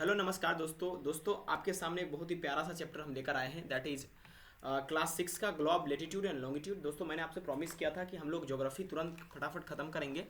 Hello नमस्कार दोस्तों आपके सामने एक बहुत ही प्यारा सा चैप्टर हम लेकर आए हैं दैट इज़ क्लास 6 का ग्लोब लेटीट्यूड एंड लॉन्गिट्यूड। दोस्तों मैंने आपसे प्रॉमिस किया था कि हम लोग ज्योग्राफी तुरंत फटाफट ख़त्म करेंगे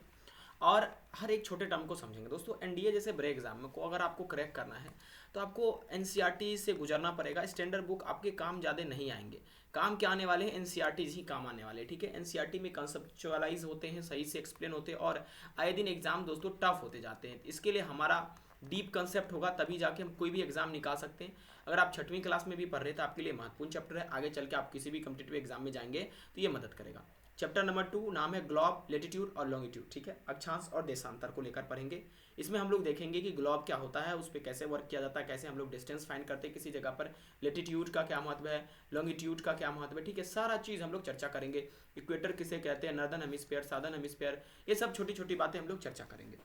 और हर एक छोटे टर्म को समझेंगे। दोस्तों एनडीए जैसे बड़े एग्जाम में को अगर आपको क्रैक करना है तो आपको एनसीईआरटी से गुजरना पड़ेगा। स्टैंडर्ड बुक आपके काम ज़्यादा नहीं आएंगे, काम क्या आने वाले हैं, एनसीईआरटी ही काम आने वाले हैं। ठीक है, एनसीईआरटी में कंसेप्चुअलाइज होते हैं, सही से एक्सप्लेन होते हैं और आए दिन एग्जाम दोस्तों टफ होते जाते हैं। इसके लिए हमारा डीप कंसेप्ट होगा तभी जाके हम कोई भी एग्जाम निकाल सकते हैं। अगर आप छठवीं क्लास में भी पढ़ रहे हैं तो आपके लिए महत्वपूर्ण चैप्टर है, आगे चल के आप किसी भी कम्पिटेटिव एग्जाम में जाएंगे तो ये मदद करेगा। चैप्टर नंबर 2 नाम है ग्लोब लेटीट्यूड और लॉन्गिट्यूड। ठीक है, अक्षांश और देशांतर को लेकर पढ़ेंगे। इसमें हम लोग देखेंगे कि ग्लोब क्या होता है, उस पर कैसे वर्क किया जाता है, कैसे हम लोग डिस्टेंस फाइंड करते हैं किसी जगह पर, लेटीट्यूड का क्या महत्व है, लॉन्गिट्यूड का क्या महत्व है। ठीक है, सारा चीज़ हम लोग चर्चा करेंगे। इक्वेटर किसे कहते हैं, नॉर्दर्न हेमिस्फीयर, साउदर्न हेमिस्फीयर, ये सब छोटी छोटी बातें हम लोग चर्चा करेंगे।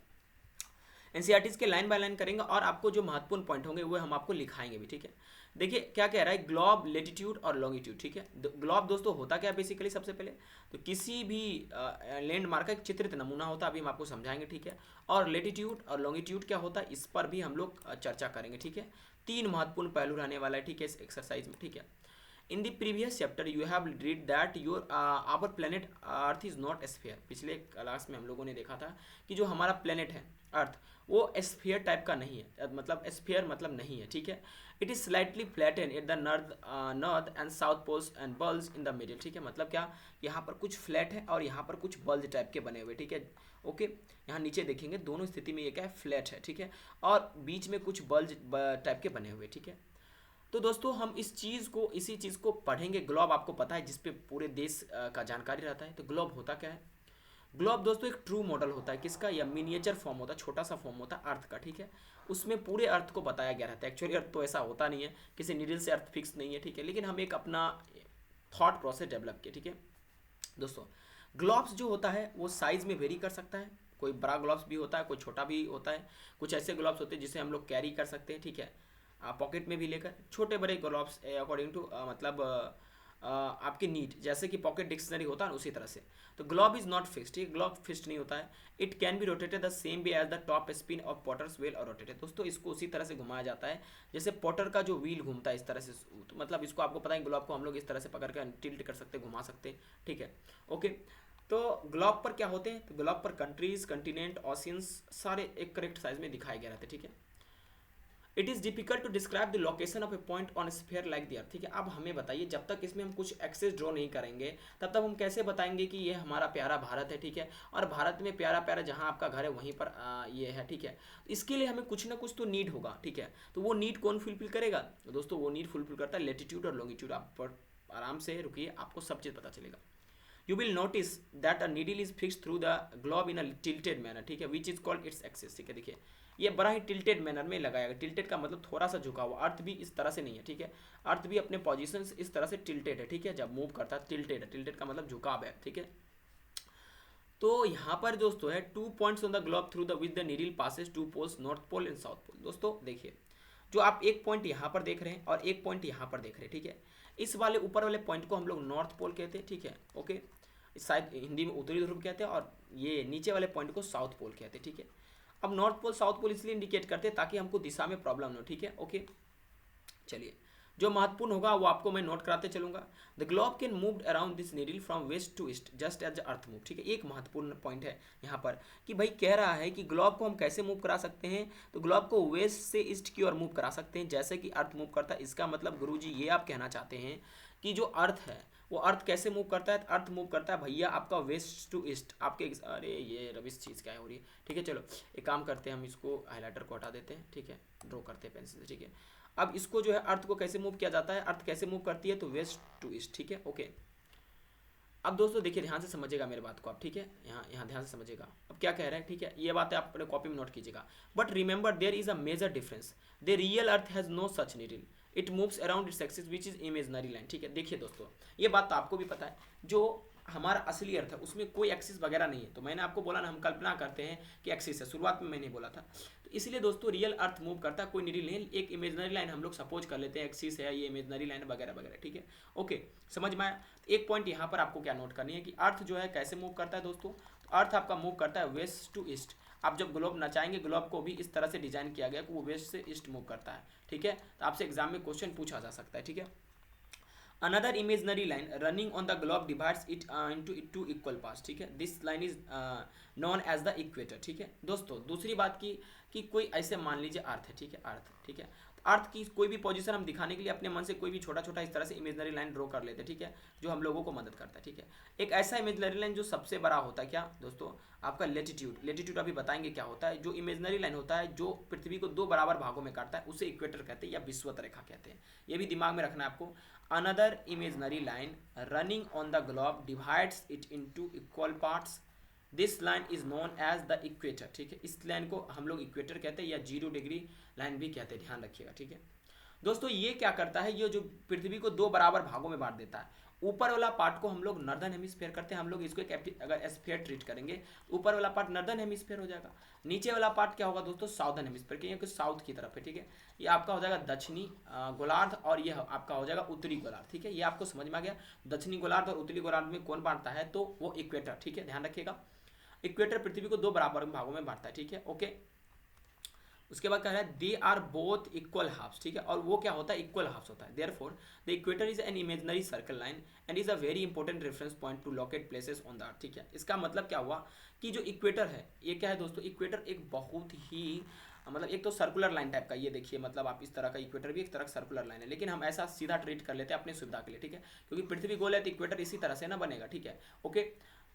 एनसीईआरटीज के लाइन बाय लाइन करेंगे और आपको जो महत्वपूर्ण पॉइंट होंगे वो हम आपको लिखाएंगे भी। ठीक है, देखिए क्या कह रहा है, ग्लोब लेटीट्यूड और लॉन्गिट्यूड। ठीक है, ग्लोब दोस्तों होता क्या बेसिकली, सबसे पहले तो किसी भी लैंडमार्क का एक चित्रित नमूना होता है, अभी हम आपको समझाएंगे। ठीक है, और लेटीट्यूड और लॉन्गिट्यूड क्या होता है इस पर भी हम लोग चर्चा करेंगे। ठीक है, तीन महत्वपूर्ण पहलू रहने वाला है। ठीक है, इस एक्सरसाइज में। ठीक है, in the previous chapter you have read that your our planet earth is not sphere. पिछले क्लास में हम लोगों ने देखा था कि जो हमारा प्लेनेट है अर्थ वो स्फीयर टाइप का नहीं है, मतलब स्फीयर मतलब नहीं है। ठीक है, it is slightly flatten at the north and south poles and bulge in the middle. ठीक है, मतलब क्या, यहाँ पर कुछ फ्लैट है और यहाँ पर कुछ बल्ज टाइप के बने हुए। ठीक है, ओके, यहाँ नीचे देखेंगे दोनों स्थिति में ये क्या है, फ्लैट है। ठीक है, और बीच में कुछ बल्ज टाइप के बने हुए। ठीक है, तो दोस्तों हम इसी चीज़ को पढ़ेंगे। ग्लोब आपको पता है जिसपे पूरे देश का जानकारी रहता है। तो ग्लोब होता क्या है, ग्लोब दोस्तों एक ट्रू मॉडल होता है किसका, या मिनिएचर फॉर्म होता है, छोटा सा फॉर्म होता है अर्थ का। ठीक है, उसमें पूरे अर्थ को बताया गया रहता है। एक्चुअली अर्थ तो ऐसा होता नहीं है, किसी नीडल से अर्थ फिक्स नहीं है। ठीक है, लेकिन हम एक अपना थॉट प्रोसेस डेवलप किए। ठीक है दोस्तों, ग्लोब्स जो होता है वो साइज़ में वेरी कर सकता है, कोई बड़ा ग्लोब्स भी होता है, कोई छोटा भी होता है। कुछ ऐसे ग्लोब्स होते हैं जिसे हम लोग कैरी कर सकते हैं। ठीक है, पॉकेट में भी लेकर, छोटे बड़े ग्लोब्स अकॉर्डिंग टू मतलब आपके नीड, जैसे कि पॉकेट डिक्शनरी होता है उसी तरह से। तो ग्लोब इज नॉट फिक्स्ड, ये ग्लोब फिक्स्ड नहीं होता है। It can be rotated the same way as the top spin of potter's wheel और रोटेटेड। दोस्तों इसको उसी तरह से घुमाया जाता है जैसे पॉटर का जो व्हील घूमता है इस तरह से। तो मतलब इसको आपको पता है, ग्लोब को हम लोग इस तरह से पकड़ कर टिल्ट कर सकते, घुमा सकते। ठीक है, ओके। तो ग्लोब पर क्या होते हैं, तो ग्लोब पर कंट्रीज, कंटिनेंट, ओशियंस सारे एक करेक्ट साइज में दिखाए गए रहते हैं। ठीक है, it is difficult to describe the location of a point on sphere like the earth. ठीक है, अब हमें बताइए, जब तक इसमें हम कुछ एक्सेस ड्रॉ नहीं करेंगे तब तक हम कैसे बताएंगे कि ये हमारा प्यारा भारत है। ठीक है, और भारत में प्यारा प्यारा जहाँ आपका घर है वहीं पर ये है। ठीक है, इसके लिए हमें कुछ ना कुछ तो नीड होगा। ठीक है, तो वो नीड कौन फुलफिल करेगा, तो दोस्तों वो नीड फुलफिल करता है लेटीट्यूड और लॉन्गिट्यूड। आप पर आराम से रुकिए, आपको सब चीज़ पता चलेगा। You will notice that a needle is fixed through the globe in a tilted manner। ठीक है, which is called its axis। ठीक है, देखिए ये बड़ा ही टिल्टेड मैनर में लगाया गया। टिल्टेड का मतलब थोड़ा सा झुका हुआ, अर्थ भी इस तरह से नहीं है। ठीक है, अर्थ भी अपने पोजीशन से इस तरह से टिल्टेड है। ठीक है, जब मूव करता है टिल्टेड है, टिल्टेड का मतलब झुकाव है। ठीक है, तो यहाँ पर दोस्तों है 2 points on the globe through the with the needle passes 2 poles, north pole and south pole. दोस्तों देखिए, जो आप एक पॉइंट यहाँ पर देख रहे हैं और एक पॉइंट यहाँ पर देख रहे हैं। ठीक है, इस वाले ऊपर वाले पॉइंट को हम लोग नॉर्थ पोल कहते हैं। ठीक है, ओके, शायद हिंदी में उत्तरी ध्रुव कहते हैं, और ये नीचे वाले पॉइंट को साउथ पोल कहते हैं। ठीक है, अब नॉर्थ पोल साउथ पोल इसलिए इंडिकेट करते हैं ताकि हमको दिशा में प्रॉब्लम ना हो। ठीक है, ओके, चलिए जो महत्वपूर्ण होगा वो आपको मैं नोट कराते चलूंगा। The globe can move around this needle from west to east just as the earth move. ठीक है, एक महत्वपूर्ण पॉइंट है यहाँ पर कि भाई कह रहा है कि ग्लोब को हम कैसे मूव करा सकते हैं, तो ग्लोब को वेस्ट से ईस्ट की ओर मूव करा सकते हैं जैसे कि अर्थ मूव करता है। इसका मतलब गुरुजी ये आप कहना चाहते हैं कि जो अर्थ है वो अर्थ कैसे मूव करता है, अर्थ मूव करता है भैया आपका वेस्ट टू ईस्ट। आपके अरे ये रविश चीज़ क्या है हो रही है। ठीक है, चलो एक काम करते हैं, हम इसको हाईलाइटर को हटा देते हैं। ठीक है, ड्रॉ करते हैं पेंसिल से। ठीक है, अब इसको जो है अर्थ को कैसे मूव किया जाता है, अर्थ कैसे मूव करती है, तो वेस्ट टू ईस्ट। ठीक है, ओके। अब दोस्तों देखिए, ध्यान से समझिएगा मेरे बात को आप। ठीक है, यहाँ यहाँ ध्यान से समझिएगा अब क्या कह रहे हैं। ठीक है, ये बात है आप अपने कॉपी में नोट कीजिएगा। But remember there is a major difference, the real earth has no such needle, it moves around its axis which is imaginary line. ठीक है, देखिए दोस्तों ये बात तो आपको भी पता है, जो हमारा असली अर्थ है उसमें कोई एक्सिस वगैरह नहीं है। तो मैंने आपको बोला ना, हम कल्पना करते हैं कि एक्सिस है, शुरुआत में मैंने बोला था। तो इसलिए दोस्तों रियल अर्थ मूव करता है, कोई नीडल नहीं, एक इमेजनरी लाइन हम लोग सपोज कर लेते हैं, एक्सिस है ये इमेजनरी लाइन वगैरह वगैरह। ठीक है, ओके, समझ में आया। एक पॉइंट यहाँ पर आपको क्या नोट करनी है कि अर्थ जो है कैसे मूव करता है दोस्तों, तो अर्थ आपका मूव करता है वेस्ट टू ईस्ट। आप जब ग्लोब नचाएंगे, ग्लोब को भी इस तरह से डिजाइन किया गया कि वो वेस्ट से ईस्ट मूव करता है, ठीक है। तो आपसे एग्जाम में क्वेश्चन पूछा जा सकता है, ठीक है। Another imaginary line running on the globe divides it into two equal parts, ठीक है। This line is known as the equator, ठीक है। दोस्तों दूसरी बात की कि कोई ऐसे मान लीजिए अर्थ है, ठीक है, अर्थ, ठीक है। तो अर्थ की कोई भी पोजीशन हम दिखाने के लिए अपने मन से कोई भी छोटा छोटा इस तरह से इमेजनरी लाइन ड्रॉ कर लेते हैं, ठीक है, जो हम लोगों को मदद करता है, ठीक है। एक ऐसा इमेजनरी लाइन जो सबसे बड़ा होता है क्या दोस्तों, आपका लेटीट्यूड। लेटीट्यूड अभी बताएंगे क्या होता है। जो इमेजनरी लाइन होता है जो पृथ्वी को दो बराबर भागों में काटता है उसे इक्वेटर कहते हैं या विषुवत रेखा कहते हैं। ये भी दिमाग में रखना है आपको। Another imaginary line running on the globe divides it into equal parts. This line is known as the equator, ठीक है। इस लाइन को हम लोग इक्वेटर कहते हैं या 0 डिग्री लाइन भी कहते हैं, ध्यान रखिएगा, ठीक है। दोस्तों ये क्या करता है, ये जो पृथ्वी को दो बराबर भागों में बांट देता है। ऊपर वाला पार्ट को हम लोग नॉर्दर्न हेमिस्फीयर करते हैं, हम लोग इसको एक अगर स्फीयर ट्रीट करेंगे ऊपर वाला पार्ट नॉर्दर्न हेमिस्फीयर हो जाएगा। नीचे वाला पार्ट क्या होगा दोस्तों, साउदर्न हेमिस्फीयर, क्योंकि साउथ की तरफ है, ठीक है। ये आपका हो जाएगा दक्षिणी गोलार्ध और ये आपका हो जाएगा उत्तरी गोलार्ध, ठीक है। ये आपको समझ में आ गया। दक्षिणी गोलार्ध और उत्तरी गोलार्ध में कौन बांटता है, तो वो इक्वेटर, ठीक है, ध्यान रखिएगा। इक्वेटर पृथ्वी को दो बराबर भागों में बांटता है, ठीक है, ओके। उसके बाद कह रहा है they are both equal halves, ठीक है। और वो क्या होता है, इक्वल हाफ्स होता है। Therefore the equator is an imaginary circle line and is a very important reference point two locate places on the earth, ठीक है। इसका मतलब क्या हुआ कि जो इक्वेटर है ये क्या है दोस्तों, इक्वेटर एक बहुत ही मतलब एक तो सर्कुलर लाइन टाइप का, ये देखिए मतलब आप इस तरह का इक्वेटर भी एक तरह का सर्कुलर लाइन है, लेकिन हम ऐसा सीधा ट्रीट कर लेते हैं अपनी सुविधा के लिए, ठीक है, क्योंकि पृथ्वी गोल है तो इक्वेटर इसी तरह से ना बनेगा, ठीक है, ओके।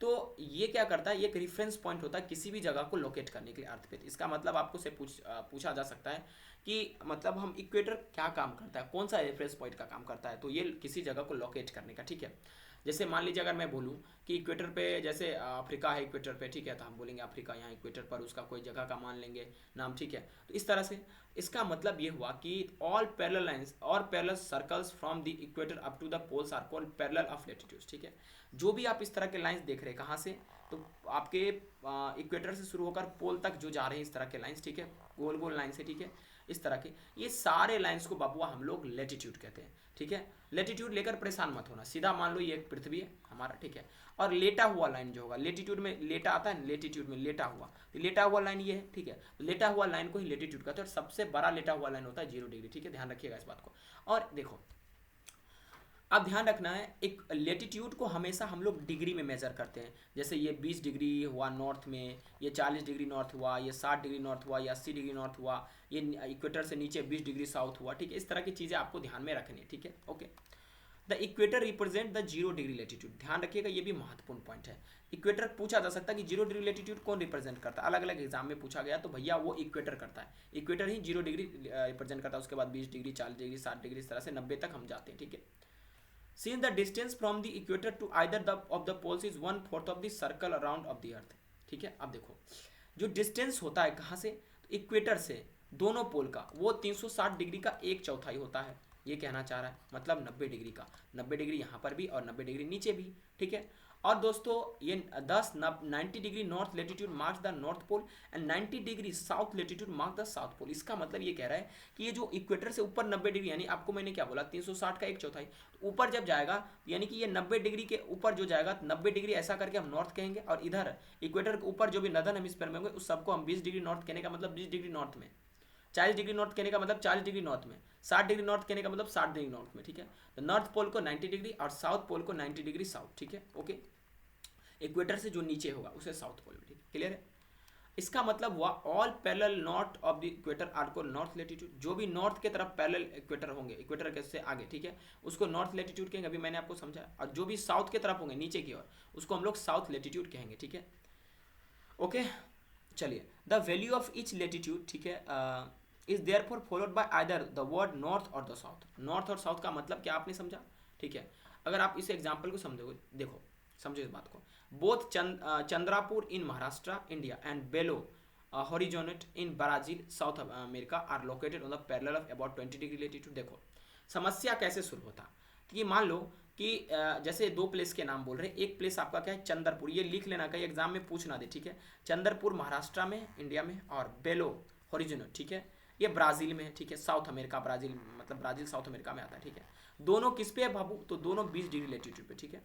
तो ये क्या करता है, ये एक रेफरेंस पॉइंट होता है किसी भी जगह को लोकेट करने के लिए अर्थ पे। इसका मतलब आपको से पूछा जा सकता है कि मतलब हम इक्वेटर क्या काम करता है, कौन सा रेफरेंस पॉइंट का काम करता है, तो ये किसी जगह को लोकेट करने का, ठीक है। जैसे मान लीजिए अगर मैं बोलूँ कि इक्वेटर पे जैसे अफ्रीका है इक्वेटर पे, ठीक है, तो हम बोलेंगे अफ्रीका यहाँ इक्वेटर पर, उसका कोई जगह का मान लेंगे नाम, ठीक है। तो इस तरह से इसका मतलब ये हुआ कि ऑल पैरेलल लाइंस और parallel circles from the equator up to the poles are called parallel of latitudes, ठीक है। जो भी आप इस तरह के लाइंस देख रहे हैं कहाँ से, तो आपके इक्वेटर से शुरू होकर पोल तक जो जा रहे हैं इस तरह के लाइंस, ठीक है, गोल गोल लाइन से, ठीक है, इस तरह के ये सारे लाइंस को बाबुआ हम लोग लेटीट्यूड कहते हैं, ठीक है। लेटीट्यूड लेकर परेशान मत होना, सीधा मान लो ये एक पृथ्वी है हमारा, ठीक है। और लेटा हुआ लाइन जो होगा, लेटीट्यूड में लेटा आता है, लेटीट्यूड में लेटा हुआ, तो लेटा हुआ लाइन ये है, ठीक है। तो लेटा हुआ लाइन को ही लेटीट्यूड कहते हैं और सबसे बड़ा लेटा हुआ लाइन होता है 0 डिग्री, ठीक है, ध्यान रखिएगा इस बात को। और देखो अब ध्यान रखना है, एक लेटीट्यूड को हमेशा हम लोग डिग्री में मेजर करते हैं। जैसे ये 20 डिग्री हुआ नॉर्थ में, ये 40 डिग्री नॉर्थ हुआ, ये 60 डिग्री नॉर्थ हुआ, ये 80 डिग्री नॉर्थ हुआ, ये इक्वेटर से नीचे 20 डिग्री साउथ हुआ, ठीक है। इस तरह की चीज़ें आपको ध्यान में रखनी है, ठीक है, okay. The equator represent the 0 degree latitude, ध्यान रखिएगा ये भी महत्वपूर्ण पॉइंट है। इक्वेटर पूछा जा सकता है कि 0 डिग्री लेटीट्यूड कौन रिप्रेजेंट करता है, अलग अलग एग्जाम में पूछा गया, तो भैया वो इक्वेटर करता है, इक्वेटर ही 0 डिग्री रिप्रेजेंट करता है। उसके बाद 20 डिग्री, 40 डिग्री, 60 डिग्री, इस तरह से 90 तक हम जाते हैं, ठीक है। Since the distance from the equator to either of the poles is 1/4 of the circle around of the earth, ठीक है। अब देखो जो डिस्टेंस होता है कहाँ से, तो इक्वेटर से दोनों पोल का, वो 360 डिग्री का 1/4 होता है, ये कहना चाह रहा है, मतलब 90 डिग्री का, 90 डिग्री यहाँ पर भी और 90 डिग्री नीचे भी, ठीक है। और दोस्तों ये 90 degree north latitude marks the north pole and 90 degree south latitude marks the south pole. इसका मतलब ये कह रहा है कि ये जो इक्वेटर से ऊपर 90 डिग्री, यानी आपको मैंने क्या बोला 360 का 1/4, तो ऊपर जब जाएगा यानी कि ये 90 डिग्री के ऊपर जो जाएगा, 90 डिग्री ऐसा करके हम नॉर्थ कहेंगे, और इधर इक्वेटर के ऊपर जो भी नदर्न हेमिस्फीयर में होंगे उस सबको हम 20 डिग्री नॉर्थ कहने का मतलब 20 डिग्री नॉर्थ में, 40 डिग्री नॉर्थ कहने का मतलब 40 डिग्री नॉर्थ में, 60 डिग्री नॉर्थ कहने का मतलब 60 डिग्री नॉर्थ में, ठीक है। तो नॉर्थ पोल को 90 डिग्री और साउथ पोल को 90 डिग्री साउथ, ठीक है, ओके। इक्वेटर से जो नीचे होगा उसे साउथ पोल, ठीक है, क्लियर है। इसका मतलब हुआ all parallel north of the equator are को नॉर्थ लेटीट्यूड, जो भी नॉर्थ के तरफ पैरेलल इक्वेटर होंगे, इक्वेटर के से आगे, ठीक है, उसको नॉर्थ लेटीट्यूड कहेंगे, अभी मैंने आपको समझाया। और जो भी साउथ के तरफ होंगे नीचे की ओर उसको हम लोग साउथ लेटीट्यूड कहेंगे, ठीक है, ओके। चलिए the value of each latitude, ठीक है, is therefore followed by either the word north और द साउथ। नॉर्थ और साउथ का मतलब क्या आपने समझा, ठीक है। अगर आप इस एग्जाम्पल को समझोगे, देखो समझो इस बात को, both Chandrapur in Maharashtra India and Belo Horizonte in Brazil South America are located on the parallel of about 20 degree latitude. देखो समस्या कैसे शुरू होता, तो ये मान लो कि जैसे दो प्लेस के नाम बोल रहे हैं, एक प्लेस आपका क्या है चंद्रपुर, ये लिख लेना कहीं एग्जाम में पूछ ना दे, ठीक है। चंद्रपुर महाराष्ट्र में इंडिया में, और बेलो हॉरिजॉनेट, ठीक है, ये ब्राजील में है, ठीक है, साउथ अमेरिका, ब्राजील मतलब ब्राजील साउथ अमेरिका में आता है, ठीक है। दोनों किस पे है बाबू, तो दोनों 20 डिग्री लेटीट्यूड पे, ठीक है।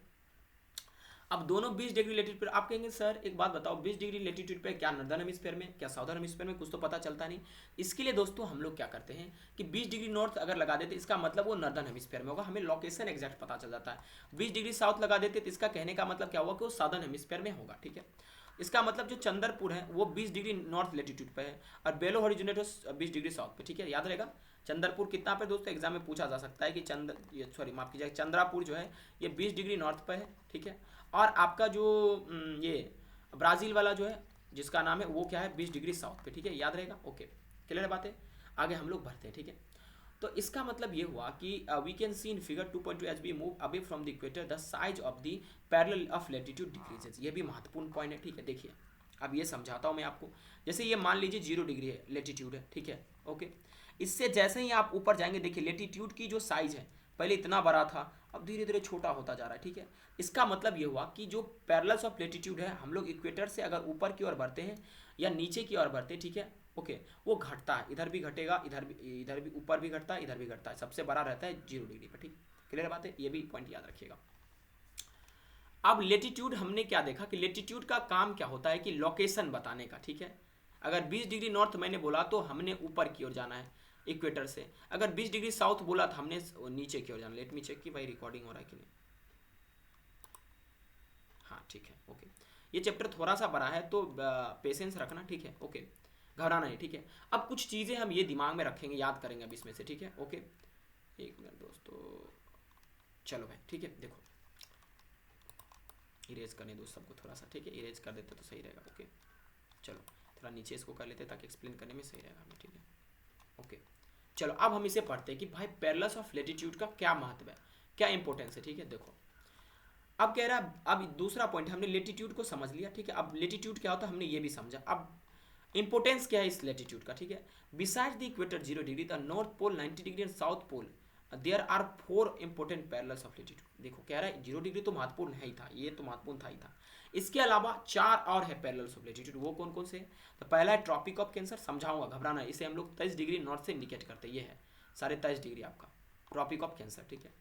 अब दोनों 20 डिग्री लेटीट्यूड पर, आप कहेंगे सर एक बात बताओ, 20 डिग्री लेटीट्यूड पे क्या नॉर्दर्न हेमिस्फीयर में, क्या साउदर्न हेमिस्फीयर में, कुछ तो पता चलता नहीं। इसके लिए दोस्तों हम लोग क्या करते हैं कि 20 डिग्री नॉर्थ अगर लगा देते इसका मतलब वो नॉर्दर्न हेमिस्फीयर में होगा, हमें लोकेशन एग्जैक्ट पता चल जाता है। 20 डिग्री साउथ लगा देते तो इसका कहने का मतलब क्या हुआ कि वो साउदर्न हेमिस्फीयर में होगा, ठीक है। इसका मतलब जो चंद्रपुर है वो 20 डिग्री नॉर्थ लेटीट्यूड पे है और बेलो हॉरिजॉन्टल 20 डिग्री साउथ पे, ठीक है, याद रहेगा। चंद्रपुर कितना पे दोस्तों, एग्जाम में पूछा जा सकता है कि माफ कीजिएगा, चंद्रापुर जो है ये 20 डिग्री नॉर्थ पे है, ठीक है। और आपका जो ये ब्राज़ील वाला जो है जिसका नाम है वो क्या है, 20 डिग्री साउथ पे, ठीक है, याद रहेगा। ओके, क्लियर बात है। आगे हम लोग बढ़ते हैं, ठीक है। तो इसका मतलब ये हुआ कि we can see in figure 2.2 as we move away from the equator the size of the parallel of latitude decreases. ये भी महत्वपूर्ण पॉइंट है, ठीक है। देखिए अब ये समझाता हूँ मैं आपको। जैसे ये मान लीजिए 0 डिग्री है लेटीट्यूड है, ठीक है, ओके। इससे जैसे ही आप ऊपर जाएंगे, देखिए लेटीट्यूड की जो साइज है पहले इतना बड़ा था, अब धीरे धीरे छोटा होता जा रहा है, ठीक है। इसका मतलब ये हुआ कि जो पैरेलल्स ऑफ लेटीट्यूड है, हम लोग इक्वेटर से अगर ऊपर की ओर बढ़ते हैं या नीचे की ओर बढ़ते हैं, ठीक है, ओके, वो घटता है, इधर भी घटेगा, इधर भी ऊपर भी घटता है, इधर भी घटता है, सबसे बड़ा रहता है 0 डिग्री पर, ठीक। क्लियर बात है, ये भी पॉइंट याद रखिएगा। अब लेटीट्यूड हमने क्या देखा कि लेटीट्यूड का काम क्या होता है कि लोकेशन बताने का, ठीक है। अगर 20 डिग्री नॉर्थ मैंने बोला तो हमने ऊपर की ओर जाना है इक्वेटर से, अगर 20 डिग्री साउथ बोला तो हमने नीचे की ओर जाना। लेट मी चेक कि भाई रिकॉर्डिंग हो रहा है कि नहीं। हाँ ठीक है, ओके। ये चैप्टर थोड़ा सा बड़ा है तो पेशेंस रखना, ठीक है, ओके, घबराना नहीं, ठीक है। अब कुछ चीज़ें हम ये दिमाग में रखेंगे, याद करेंगे अब इसमें से, ठीक है, ओके। एक मिनट दोस्तों, चलो भाई, ठीक है, देखो इरेज करने दो सबको थोड़ा सा, ठीक है, इरेज कर देते तो सही रहेगा, ओके। चलो थोड़ा नीचे इसको कर लेते ताकि एक्सप्लेन करने में सही रहेगा हमें, ठीक है, ओके। चलो अब हम इसे पढ़ते हैं कि भाई पैरेलल्स ऑफ लेटीट्यूड का क्या महत्व है, क्या इंपॉर्टेंस है, ठीक है। देखो अब कह रहा है, अब दूसरा पॉइंट, हमने लेटीट्यूड को समझ लिया, ठीक है। अब लेटीट्यूड क्या होता है हमने ये भी समझा। अब इंपॉर्टेंस क्या है इस लेटीट्यूड का, ठीक है। Beside the equator 0 degree, the north pole 90 degree and south pole there are 4 important parallels of latitude. देखो कह रहा है 0 डिग्री तो महत्वपूर्ण है ही था, ये तो महत्वपूर्ण था ही था। इसके अलावा 4 और है पैरेलल्स ऑफ लेटीट्यूड, वो कौन कौन से हैं? तो पहला है ट्रॉपिक ऑफ कैंसर, समझाऊंगा, घबराना। इसे हम लोग 23 डिग्री नॉर्थ से इंडिकेट करते हैं, ये है 23.5 डिग्री आपका ट्रॉपिक ऑफ कैंसर, ठीक है।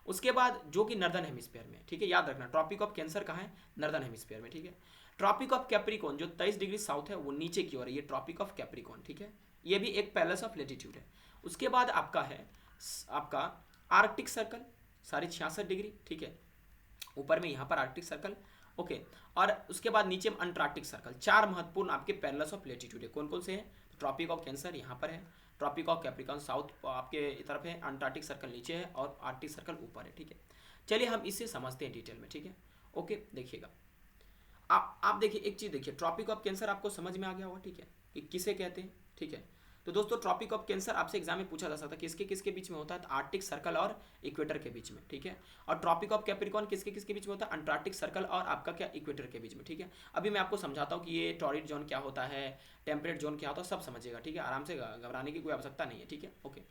उसके बाद जो कि नॉर्दर्न हेमिस्फीयर में, ठीक है, याद रखना ट्रॉपिक ऑफ कैंसर कहाँ है, नॉर्दर्न हेमिस्फीयर में, ठीक है। ट्रॉपिक ऑफ कैप्रिकॉन जो 23 डिग्री साउथ है वो नीचे की ओर है, ये ट्रॉपिक ऑफ कैप्रिकॉन, ठीक है, ये भी एक पैरेलल्स ऑफ लेटीट्यूड है। उसके बाद आपका है आपका आर्कटिक सर्कल 66.5 डिग्री, ठीक है, ऊपर में यहाँ पर आर्कटिक सर्कल, ओके। और उसके बाद नीचे में अंटार्कटिक सर्कल। 4 महत्वपूर्ण आपके पैरेलल्स ऑफ लेटीट्यूड है, कौन कौन से हैं? ट्रॉपिक ऑफ कैंसर यहाँ पर है, ट्रॉपिक ऑफ कैप्रिकॉन साउथ आपके तरफ है, अंटार्कटिक सर्कल नीचे है और आर्कटिक सर्कल ऊपर है, ठीक है। चलिए हम इसे समझते हैं डिटेल में, ठीक है, ओके। देखिएगा आप देखिए एक चीज़ देखिए, ट्रॉपिक ऑफ कैंसर आपको समझ में आ गया होगा, ठीक है, कि किसे कहते हैं, ठीक है। तो दोस्तों ट्रॉपिक ऑफ कैंसर आपसे एग्जाम में पूछा जा सकता है किसके किसके बीच में होता है, तो आर्कटिक सर्कल और इक्वेटर के बीच में, ठीक है। और ट्रॉपिक ऑफ कैप्रिकॉन किसके किसके बीच में होता है, अंटार्कटिक सर्कल और आपका क्या इक्वेटर के बीच में, ठीक है। अभी मैं आपको समझाता हूँ कि ये टॉरिड जोन क्या होता है, टेम्परेट जोन क्या होता है, सब समझिएगा, ठीक है, आराम से, घबराने की कोई आवश्यकता नहीं है, ठीक है, ओके।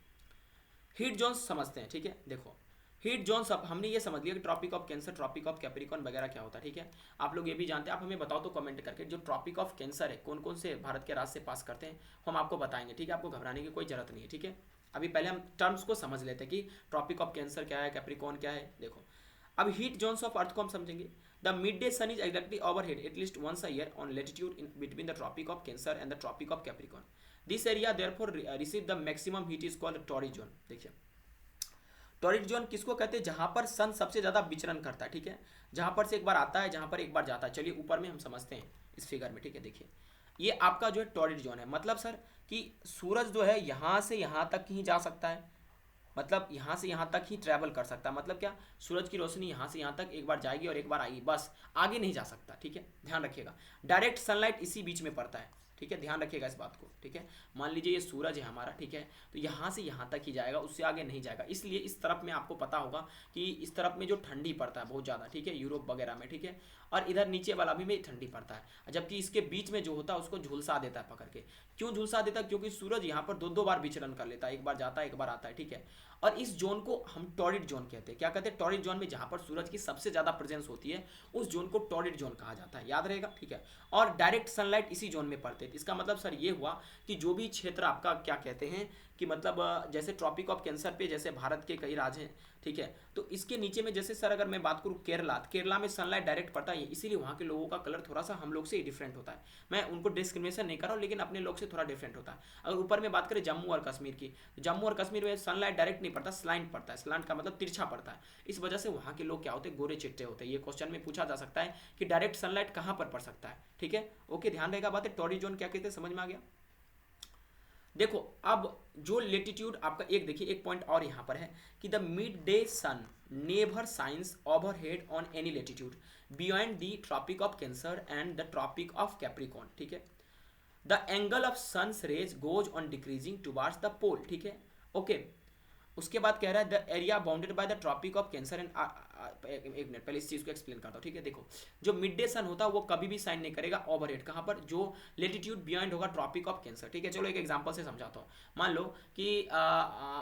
हीट जोन समझते हैं, ठीक है। देखो हीट जोन सब हमने ये समझ लिया कि tropic of cancer, tropic of capricorn वगैरह क्या होता है, ठीक है। आप लोग ये भी जानते हैं, आप हमें बताओ तो कमेंट करके, जो ट्रॉपिक ऑफ कैंसर है कौन कौन से भारत के राज्य से पास करते हैं, हम आपको बताएंगे, ठीक है। आपको घबराने की कोई जरूरत नहीं है, ठीक है। अभी पहले हम टर्म्स को समझ लेते हैं कि ट्रॉपिक ऑफ कैंसर क्या है, कैप्रिकॉन क्या है। देखो अब हीट जोन्स ऑफ अर्थ को हम समझेंगे। The mid day sun is exactly overhead at least once a year on latitude in between the tropic of cancer and the tropic of capricorn. This area therefore receive the maximum heat is called torrid zone. देखिए torrid zone किसको कहते हैं, जहां पर सन सबसे ज्यादा विचरण करता है, ठीक है, जहां पर से एक बार आता है, जहां पर एक बार जाता है। चलिए ऊपर में हम समझते हैं इस फिगर में, ठीक है। देखिए ये आपका जो है टॉरिड जोन है, मतलब सर कि सूरज जो है यहाँ से यहाँ तक ही जा सकता है, मतलब यहाँ से यहाँ तक ही ट्रैवल कर सकता है। मतलब क्या, सूरज की रोशनी यहाँ से यहाँ तक एक बार जाएगी और एक बार आएगी, बस आगे नहीं जा सकता, ठीक है, ध्यान रखिएगा। डायरेक्ट सनलाइट इसी बीच में पड़ता है, ठीक है, ध्यान रखिएगा इस बात को, ठीक है। मान लीजिए ये सूरज है हमारा, ठीक है, तो यहाँ से यहाँ तक ही जाएगा, उससे आगे नहीं जाएगा। इसलिए इस तरफ में आपको पता होगा कि इस तरफ में जो ठंडी पड़ता है बहुत ज़्यादा, ठीक है, यूरोप वगैरह में, ठीक है, और इधर नीचे वाला भी में ठंडी पड़ता है, जबकि इसके बीच में जो होता है उसको झुलसा देता है पकड़ के। क्यों झुलसा देता है? क्योंकि सूरज यहाँ पर 2-2 बार विचरण कर लेता है, एक बार जाता है एक बार आता है, ठीक है। और इस जोन को हम टॉरिड जोन कहते हैं। क्या कहते हैं? टॉरिड जोन में जहाँ पर सूरज की सबसे ज़्यादा प्रेजेंस होती है उस जोन को टॉरिड जोन कहा जाता है, याद रहेगा, ठीक है। और डायरेक्ट सनलाइट इसी जोन में पड़ते हैं। इसका मतलब सर ये हुआ कि जो भी क्षेत्र आपका क्या कहते हैं कि मतलब जैसे ट्रॉपिक ऑफ कैंसर पे जैसे भारत के कई राज्य हैं, ठीक है। तो इसके नीचे में जैसे सर अगर मैं बात करूँ केरला, केरला में सनलाइट डायरेक्ट पड़ता है, इसीलिए वहाँ के लोगों का कलर थोड़ा सा हम लोग से डिफरेंट होता है। मैं उनको डिस्क्रिमिनेशन नहीं कर रहा हूँ, लेकिन अपने लोग से थोड़ा डिफरेंट होता है। अगर ऊपर में बात करें जम्मू और कश्मीर की, जम्मू और कश्मीर में सनलाइट डायरेक्ट नहीं पड़ता, स्लाइंट पड़ता है। स्लांट का मतलब तिरछा पड़ता है। इस वजह से वहाँ के लोग क्या होते हैं, गोरे चिट्टे होते हैं। ये क्वेश्चन में पूछा जा सकता है कि डायरेक्ट सनलाइट कहाँ पर पड़ सकता है, ठीक है। ओके, ध्यान रहेगा बात है। टॉरी जोन क्या कहते हैं, समझ में आ गया। देखो अब जो लेटीट्यूड आपका एक देखिए, एक पॉइंट और यहाँ पर है कि the mid day sun never shines overhead on any latitude beyond the tropic of cancer and the tropic of Capricorn, ठीक है। The angle of sun's rays goes on decreasing towards the pole, ठीक है। Okay, उसके बाद कह रहा है the area bounded by the tropic of cancer and, एक मिनट पहले इस चीज़ को एक्सप्लेन करता हूँ, ठीक है। देखो जो मिड डे सन होता है वो कभी भी साइन नहीं करेगा ओवरहेड, कहाँ पर, जो लेटीट्यूड बियॉन्ड होगा ट्रॉपिक ऑफ कैंसर, ठीक है। चलो एक एग्जांपल से समझाता हूँ। मान लो कि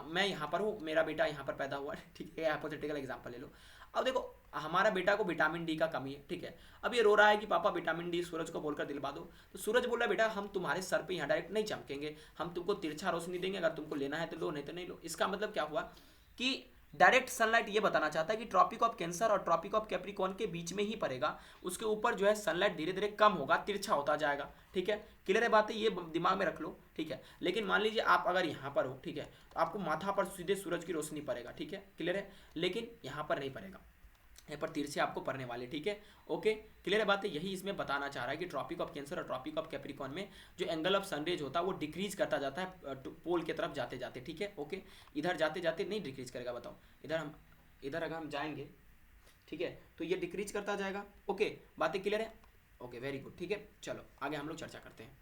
मैं यहाँ पर हूँ, मेरा बेटा यहाँ पर पैदा हुआ है, ठीक है। हाइपोथेटिकल एग्जांपल ले लो। अब देखो हमारा बेटा को विटामिन डी का कमी है, ठीक है। अब ये रो रहा है कि पापा विटामिन डी सूरज को बोलकर दिलवा दो। तो सूरज बोल रहा है बेटा हम तुम्हारे सर पे यहाँ डायरेक्ट नहीं चमकेंगे, हम तुमको तिरछा रोशनी देंगे, अगर तुमको लेना है तो लो, नहीं तो नहीं लो। इसका मतलब क्या हुआ कि डायरेक्ट सनलाइट ये बताना चाहता है कि ट्रॉपिक ऑफ कैंसर और ट्रॉपिक ऑफ कैप्रिकॉर्न के बीच में ही पड़ेगा। उसके ऊपर जो है सनलाइट धीरे धीरे कम होगा, तिरछा होता जाएगा, ठीक है। क्लियर है बात है, ये दिमाग में रख लो, ठीक है। लेकिन मान लीजिए आप अगर यहाँ पर हो, ठीक है, तो आपको माथा पर सीधे सूरज की रोशनी पड़ेगा, ठीक है। क्लियर है, लेकिन यहाँ पर नहीं पड़ेगा, यहाँ पर तिरछे आपको पढ़ने वाले, ठीक है। ओके, क्लियर है बात है। यही इसमें बताना चाह रहा है कि ट्रॉपिक ऑफ कैंसर और ट्रॉपिक ऑफ कैप्रिकॉर्न में जो एंगल ऑफ सनरेज होता है वो डिक्रीज करता जाता है पोल की तरफ जाते जाते, ठीक है। ओके, इधर जाते जाते नहीं डिक्रीज करेगा, बताओ इधर अगर हम जाएंगे, ठीक है, तो ये डिक्रीज करता जाएगा। ओके, बातें क्लियर है। ओके, वेरी गुड, ठीक है। चलो आगे हम लोग चर्चा करते हैं।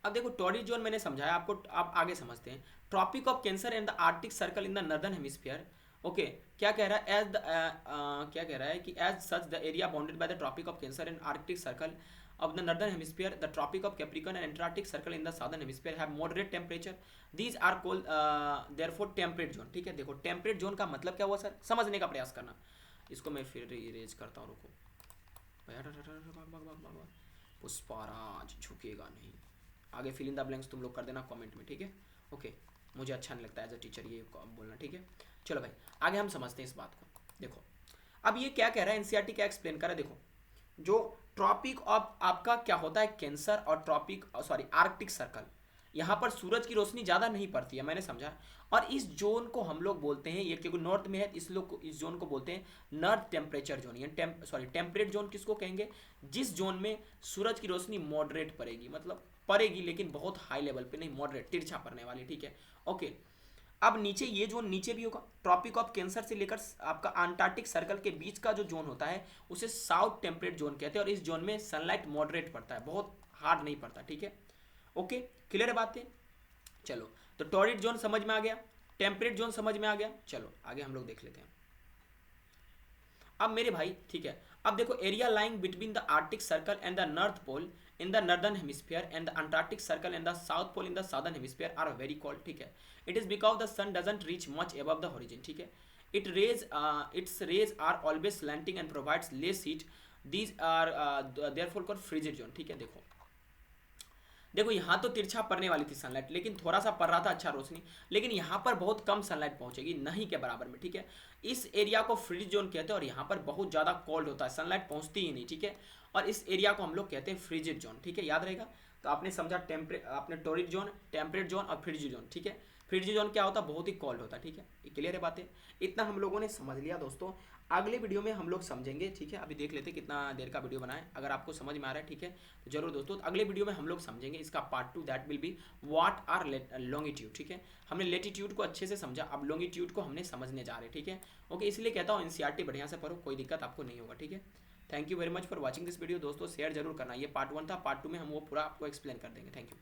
अब देखो टॉरिड जोन मैंने समझाया आपको, आप आगे समझते हैं। Tropic of cancer and the arctic circle in the northern hemisphere. Okay, क्या कह रहा है, क्या कह रहा है कि as such the area bounded by the tropic of cancer and arctic circle of the northern hemisphere, the tropic of Capricorn and Antarctic circle in the southern hemisphere have moderate temperature. These are called therefore temperate zone, ठीक है। देखो temperate zone का मतलब क्या हुआ sir, समझने का प्रयास करना। इसको मैं फिर इरेज करता हूँ, रुको। पुष्पाराज झुकेगा नहीं। आगे फिल इन द ब्लैंक्स तुम लोग कर देना कमेंट में, ठीक है। ओके, मुझे अच्छा नहीं लगता एज अ टीचर ये बोलना, ठीक है। चलो भाई आगे हम समझते हैं इस बात को। देखो अब ये क्या कह रहा है, एनसीईआरटी क्या एक्सप्लेन कर रहा है। देखो जो ट्रॉपिक ऑफ आपका क्या होता है कैंसर और ट्रॉपिक आर्कटिक सर्कल, यहाँ पर सूरज की रोशनी ज़्यादा नहीं पड़ती है, मैंने समझा। और इस जोन को हम लोग बोलते हैं, ये क्योंकि नॉर्थ में है इस जोन को बोलते हैं नॉर्थ टेम्परेचर जोन, या टेम्परेट जोन किसको कहेंगे, जिस जोन में सूरज की रोशनी मॉडरेट पड़ेगी, मतलब पड़ेगी लेकिन बहुत हाई लेवल पे नहीं, मॉडरेट तिरछा पड़ने वाली, ठीक है। ओके, अब नीचे ये जोन नीचे भी होगा, ट्रॉपिक ऑफ कैंसर से लेकर आपका अंटार्कटिक सर्कल के बीच का जो जोन होता है उसे साउथ टेम्परेट जोन कहते हैं। और इस जोन में सनलाइट मॉडरेट पड़ता है, बहुत हार्ड नहीं पड़ता, ठीक है। ओके, क्लियर है बातें। चलो तो टॉरिड जोन समझ में आ गया, टेम्परेट जोन समझ में आ गया। चलो आगे हम लोग देख लेते हैं। अब मेरे भाई ठीक है, अब देखो area lying between the arctic circle and the north pole in the northern hemisphere and the Antarctic circle and the south pole in the southern hemisphere are very cold, ठीक है। It is because the sun doesn't reach much above the horizon, ठीक है। Its rays are always slanting and provides less heat. These are therefore called frigid zone, ठीक है। देखो यहाँ तो तिरछा पड़ने वाली थी सनलाइट, लेकिन थोड़ा सा पड़ रहा था अच्छा रोशनी, लेकिन यहाँ पर बहुत कम सनलाइट पहुँचेगी, नहीं के बराबर में, ठीक है। इस एरिया को फ्रिज जोन कहते हैं और यहाँ पर बहुत ज़्यादा कोल्ड होता है, सनलाइट पहुँचती ही नहीं, ठीक है। और इस एरिया को हम लोग कहते हैं फ्रिजिड जोन, ठीक है, याद रहेगा। तो आपने समझा आपने टॉरिड जोन, टेम्परेट जोन और फ्रिजिड जोन, ठीक है। फ्रिजिड जोन क्या होता है, बहुत ही कोल्ड होता है, ठीक है। क्लियर है बातें, इतना हम लोगों ने समझ लिया दोस्तों। अगले वीडियो में हम लोग समझेंगे, ठीक है। अभी देख लेते हैं कितना देर का वीडियो बनाए, अगर आपको समझ में आ रहा है, ठीक है, तो जरूर दोस्तों अगले वीडियो में हम लोग समझेंगे इसका part 2, that will be what are longitude, ठीक है। हमने लेटीट्यूड को अच्छे से समझा, अब लॉन्गिट्यूड को हमने समझने जा रहे हैं, ठीक है। ओके, इसलिए कहता हूँ एनसीईआरटी बढ़िया से पढ़ो, कोई दिक्कत आपको नहीं होगा, ठीक है। Thank you very much for watching this video दोस्तों, शेयर जरूर करना। ये पार्ट 1 था, पार्ट 2 में हम वो पूरा आपको एक्सप्लेन कर देंगे। Thank you.